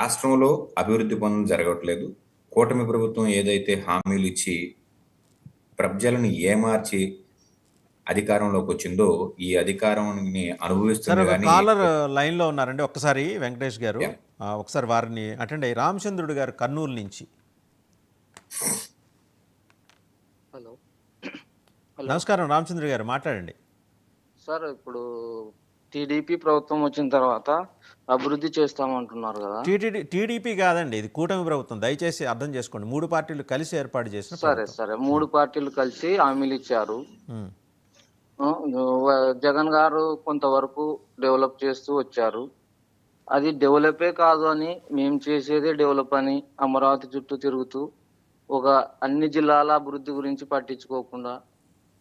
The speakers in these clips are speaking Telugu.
రాష్ట్రంలో అభివృద్ధి పనులు జరగట్లేదు. కూటమి ప్రభుత్వం ఏదైతే హామీలు ఇచ్చి ప్రజలను ఏమార్చి అధికారంలోకి వచ్చిందో ఈ అధికారాన్ని సార్ అనుభవిస్తుంది ఒక కానీ కాలర్ లైన్లో ఉన్నారండి. ఒక్కసారి వెంకటేష్ గారు యా. ఒకసారి వారిని అటెండ్ అయ్యి. రామచంద్రుడు గారు కర్నూలు నుంచి. హలో హలో నమస్కారం రామచంద్రుడు గారు, మాట్లాడండి. సార్, ఇప్పుడు టీడీపీ ప్రభుత్వం వచ్చిన తర్వాత అభివృద్ధి చేస్తామంటున్నారు కదా. టీడీపీ కాదండి, ఇది కూటమి ప్రభుత్వం. దయచేసి అర్థం చేసుకోండి. 3 పార్టీలు కలిసి ఏర్పాటు చేసిన సరే ప్రభుత్వం. సరే 3 పార్టీలు కలిసి హామీలు ఇచ్చారు. ఉమ్, జగన్ గారు కొంతవరకు డెవలప్ చేస్తూ వచ్చారు. అది డెవలపే కాదు అని, మేము చేసేదే డెవలప్ అని అమరావతి చుట్టూ తిరుగుతూ ఒక అన్ని జిల్లాల అభివృద్ధి గురించి పట్టించుకోకుండా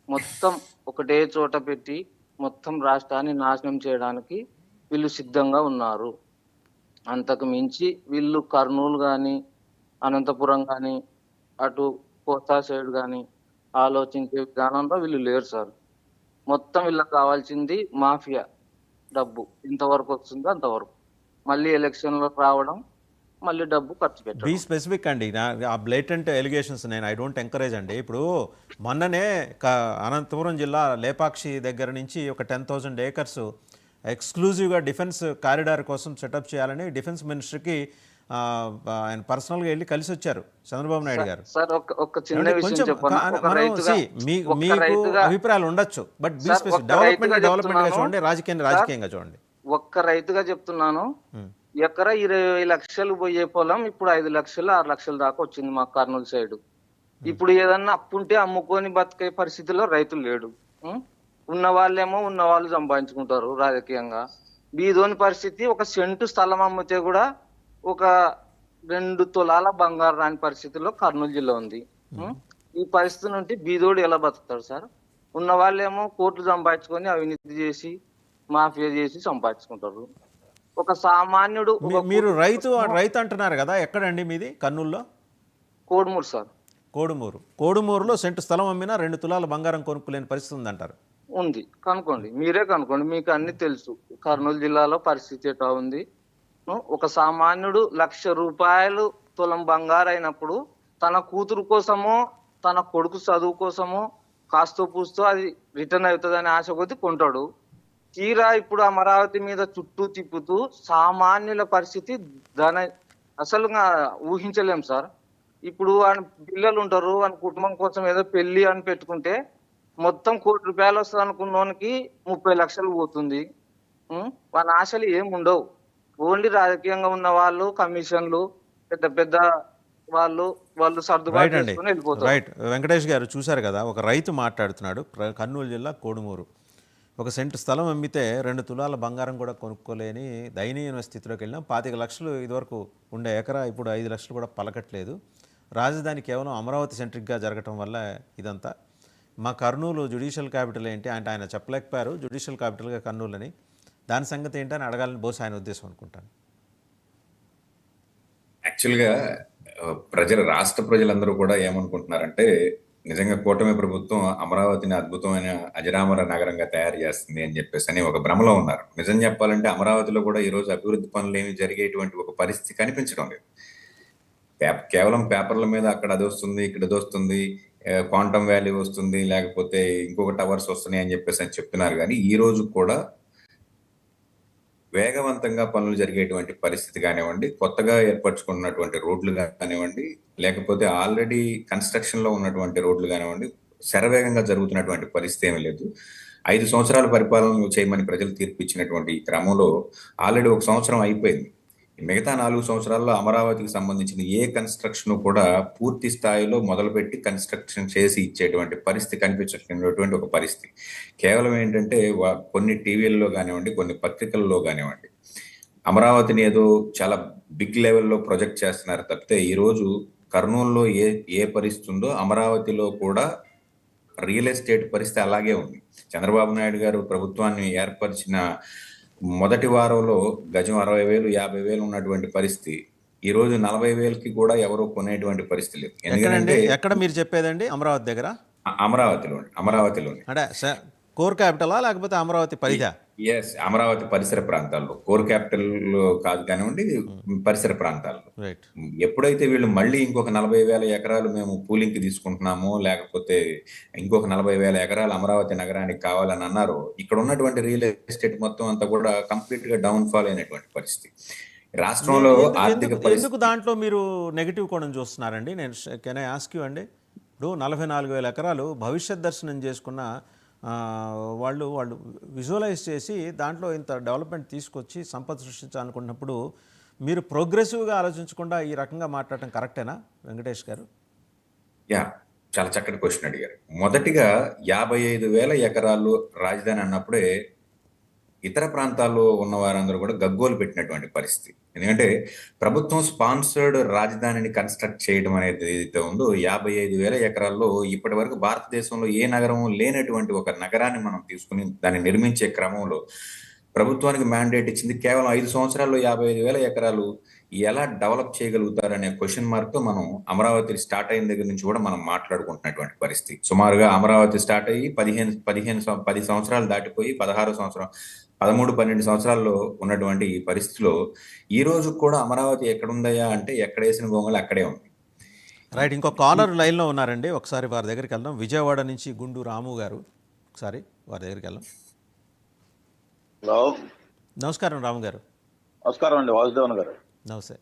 మొత్తం ఒకటే చోట పెట్టి మొత్తం రాష్ట్రాన్ని నాశనం చేయడానికి వీళ్ళు సిద్ధంగా ఉన్నారు. అంతకు మించి వీళ్ళు కర్నూలు కానీ అనంతపురం కానీ అటు కోస్తా సైడ్ కానీ ఆలోచించే విధానంలో వీళ్ళు లేరు సార్. మొత్తం వీళ్ళకి కావాల్సింది మాఫియా డబ్బు. ఇంతవరకు వస్తుందో అంతవరకు, మళ్ళీ ఎలక్షన్లో రావడం, మళ్ళీ డబ్బు ఖర్చు బీ పెట్టడం. స్పెసిఫిక్ అండి. ఆ బ్లేటెంట్ ఎలిగేషన్స్ నేను ఐ డోంట్ ఎంకరేజ్ అండి. ఇప్పుడు మొన్ననే అనంతపురం జిల్లా లేపాక్షి దగ్గర నుంచి ఒక 10,000 acres ఎక్స్క్లూజివ్గా డిఫెన్స్ కారిడార్ కోసం సెటప్ చేయాలని డిఫెన్స్ మినిస్టర్కి ఆయన పర్సనల్గా వెళ్ళి కలిసి వచ్చారు చంద్రబాబు నాయుడు గారు. సార్, ఒక చిన్న విషయం కొంచెం చెప్పను. ఒక రైతుగా మీకు అభిప్రాయాలు ఉండొచ్చు, బట్ బీ సార్, స్పెసిఫిక్. ఒక్క రైతుగా డెవలప్మెంట్గా చెప్తున్నాను. చూడండి, రాజకీయంగా చూడండి. ఒక్క రైతుగా చెప్తున్నాను. ఎకరా 20 లక్షలు పోయే పొలం ఇప్పుడు 5 లక్షలు 6 లక్షల దాకా వచ్చింది మా కర్నూలు సైడ్. ఇప్పుడు ఏదన్నా అప్పుంటే అమ్ముకొని బతికే పరిస్థితిలో రైతులు లేడు. ఉన్న వాళ్ళేమో ఉన్న వాళ్ళు సంపాదించుకుంటారు రాజకీయంగా. బీదోని పరిస్థితి, ఒక సెంటు స్థలం అమ్మితే కూడా ఒక 2 తులాల బంగారు రాని పరిస్థితిలో కర్నూలు జిల్లా ఉంది. ఈ పరిస్థితి నుండి బీదోడు ఎలా బతుకుతాడు సార్? ఉన్న వాళ్ళేమో కోట్లు సంపాదించుకొని అవినీతి చేసి మాఫియా చేసి సంపాదించుకుంటారు. ఒక సామాన్యుడు మీరు రైతు అంటున్నారు కదా, ఎక్కడండి మీది? కర్నూలులో కోడుమూరు సార్. కోడుమూరులో సెంటు స్థలం అమ్మినా 2 తులాల బంగారం కొనుక్కోలేని పరిస్థితి ఉందంటారు. ఉంది, కనుక్కోండి, మీరే కనుక్కోండి, మీకు అన్ని తెలుసు కర్నూలు జిల్లాలో పరిస్థితి ఎట్లా ఉంది. ఒక సామాన్యుడు 1,00,000 రూపాయలు తులం బంగారు అయినప్పుడు తన కూతురు కోసమో తన కొడుకు చదువు కోసమో కాస్తో పూస్తో అది రిటర్న్ అవుతుందని ఆశ కొద్ది కొంటాడు. తీరా ఇప్పుడు అమరావతి మీద చుట్టూ తిప్పుతూ సామాన్యుల పరిస్థితి అసలు ఊహించలేం సార్. ఇప్పుడు ఆయన పిల్లలు ఉంటారు, ఆయన కుటుంబం కోసం ఏదో పెళ్లి అని పెట్టుకుంటే మొత్తం ₹1,00,00,000 వస్తుంది అనుకున్నోనికి 30 లక్షలు పోతుంది. వాళ్ళ ఆశలు ఏముండవు. ఓన్లీ రాజకీయంగా ఉన్న వాళ్ళు, కమిషన్లు, పెద్ద పెద్ద వాళ్ళు సర్దుబాటు చేసుకుని వెళ్ళిపోతారు. రైట్. వెంకటేష్ గారు చూశారు కదా, ఒక రైతు మాట్లాడుతున్నాడు. కర్నూలు జిల్లా కోడుమూరు. ఒక సెంటు స్థలం అమ్మితే 2 తులాల బంగారం కూడా కొనుక్కోలేని దయనీయమైన స్థితిలోకి వెళ్ళినాం. 25 లక్షలు ఇదివరకు ఉండే ఎకరా ఇప్పుడు 5 లక్షలు కూడా పలకట్లేదు. రాజధాని కేవలం అమరావతి సెంట్రిక్గా జరగటం వల్ల ఇదంతా. మా కర్నూలు జ్యుడిషియల్ క్యాపిటల్ ఏంటి అంటే ఆయన చెప్పలేకపోయారు జ్యుడిషియల్ క్యాపిటల్గా కర్నూలు అని. దాని సంగతి ఏంటని అడగాలని బహుశా ఆయన ఉద్దేశం అనుకుంటాను. యాక్చువల్గా రాష్ట్ర ప్రజలందరూ కూడా ఏమనుకుంటున్నారంటే నిజంగా కూటమి ప్రభుత్వం అమరావతిని అద్భుతమైన అజరామర నగరంగా తయారు చేస్తుంది అని చెప్పేసి అని ఒక భ్రమలో ఉన్నారు. నిజం చెప్పాలంటే అమరావతిలో కూడా ఈరోజు అభివృద్ధి పనులు ఏమి జరిగేటువంటి ఒక పరిస్థితి కనిపించడం లేదు. కేవలం పేపర్ల మీద అక్కడ అది వస్తుంది, ఇక్కడ అది వస్తుంది, క్వాంటమ్ వ్యాలీ వస్తుంది, లేకపోతే ఇంకొక టవర్స్ వస్తున్నాయి అని చెప్పేసి అని చెప్తున్నారు. కానీ ఈ రోజు కూడా వేగవంతంగా పనులు జరిగేటువంటి పరిస్థితి కానివ్వండి, కొత్తగా ఏర్పరచుకున్నటువంటి రోడ్లు కానివ్వండి, లేకపోతే ఆల్రెడీ కన్స్ట్రక్షన్ లో ఉన్నటువంటి రోడ్లు కానివ్వండి, శరవేగంగా జరుగుతున్నటువంటి పరిస్థితి ఏమీ లేదు. 5 సంవత్సరాల పరిపాలన చేయమని ప్రజలు తీర్పు ఇచ్చినటువంటి క్రమంలో ఆల్రెడీ 1 సంవత్సరం అయిపోయింది. మిగతా 4 సంవత్సరాల్లో అమరావతికి సంబంధించిన ఏ కన్స్ట్రక్షన్ కూడా పూర్తి స్థాయిలో మొదలుపెట్టి కన్స్ట్రక్షన్ చేసి ఇచ్చేటువంటి పరిస్థితి కనిపించటువంటి ఒక పరిస్థితి. కేవలం ఏంటంటే కొన్ని టీవీల్లో కానివ్వండి, కొన్ని పత్రికల్లో కానివ్వండి, అమరావతిని ఏదో చాలా బిగ్ లెవెల్లో ప్రొజెక్ట్ చేస్తున్నారు తప్పితే ఈరోజు కర్నూలులో ఏ పరిస్థితి ఉందో అమరావతిలో కూడా రియల్ ఎస్టేట్ పరిస్థితి అలాగే ఉంది. చంద్రబాబు నాయుడు గారు ప్రభుత్వాన్ని ఏర్పరిచిన మొదటి వారంలో గజం 60,000, 50,000 ఉన్నటువంటి పరిస్థితి ఈ రోజు 40,000కి కూడా ఎవరో కొనేటువంటి పరిస్థితి లేదు. ఎందుకంటే ఎక్కడ మీరు చెప్పేదండి? అమరావతి దగ్గర? అమరావతిలోని అంటే కోర్ క్యాపిటలా లేకపోతే అమరావతి పరిధా? అమరావతి పరిసర ప్రాంతాల్లో, కోర్ క్యాపిటల్ కాదు కానివ్వండి, పరిసర ప్రాంతాల్లో. రైట్. ఎప్పుడైతే వీళ్ళు మళ్ళీ ఇంకొక 40,000 ఎకరాలు మేము పూలింగ్కి తీసుకుంటున్నామో, లేకపోతే ఇంకొక 40,000 ఎకరాలు అమరావతి నగరానికి కావాలని అన్నారో, ఇక్కడ ఉన్నటువంటి రియల్ ఎస్టేట్ మొత్తం అంతా కూడా కంప్లీట్ గా డౌన్ ఫాల్ అయినటువంటి పరిస్థితి. రాష్ట్రంలో ఆర్థిక ఎందుకు పరిస్థితి దాంట్లో మీరు నెగిటివ్ కోణం చూస్తున్నారండి? నేను కెన్ ఐ ఆస్క్ యూ అండి. ఇప్పుడు 44,000 ఎకరాలు భవిష్యత్ దర్శనం చేసుకున్న వాళ్ళు విజువలైజ్ చేసి దాంట్లో ఇంత డెవలప్మెంట్ తీసుకొచ్చి సంపద సృష్టించాలనుకున్నప్పుడు మీరు ప్రోగ్రెసివ్గా ఆలోచించకుండా ఈ రకంగా మాట్లాడటం కరెక్టేనా వెంకటేష్ గారు? యా చాలా చక్కటి క్వశ్చన్ అడిగారు. మొదటిగా 55,000 ఎకరాలు రాజధాని అన్నప్పుడే ఇతర ప్రాంతాల్లో ఉన్న వారందరూ కూడా గగ్గోలు పెట్టినటువంటి పరిస్థితి. ఎందుకంటే ప్రభుత్వం స్పాన్సర్డ్ రాజధానిని కన్స్ట్రక్ట్ చేయడం అనేది ఏదైతే ఉందో 55,000 ఎకరాల్లో ఇప్పటి వరకు భారతదేశంలో ఏ నగరం లేనటువంటి ఒక నగరాన్ని మనం తీసుకుని దాన్ని నిర్మించే క్రమంలో ప్రభుత్వానికి మ్యాండేట్ ఇచ్చింది కేవలం 5 సంవత్సరాల్లో 55,000 ఎకరాలు ఎలా డెవలప్ చేయగలుగుతారనే క్వశ్చన్ మార్క్ తో మనం అమరావతి స్టార్ట్ అయిన దగ్గర నుంచి కూడా మనం మాట్లాడుకుంటున్నటువంటి పరిస్థితి. సుమారుగా అమరావతి స్టార్ట్ అయ్యి 10 సంవత్సరాలు దాటిపోయి 13-12 సంవత్సరాల్లో ఉన్నటువంటి ఈ పరిస్థితిలో ఈ రోజు కూడా అమరావతి ఎక్కడుందయా అంటే ఎక్కడేసిన గొంగళి అక్కడే ఉంది. రైట్. ఇంకో కాలర్ లైన్లో ఉన్నారండి, ఒకసారి వారి దగ్గరికి వెళ్దాం. విజయవాడ నుంచి గుండు రాము గారు, ఒకసారి వారి దగ్గరికి వెళ్దాం. హలో, నమస్కారం రాము గారు. నమస్కారం అండి, వాసుదేవన్ గారు. నమస్తే.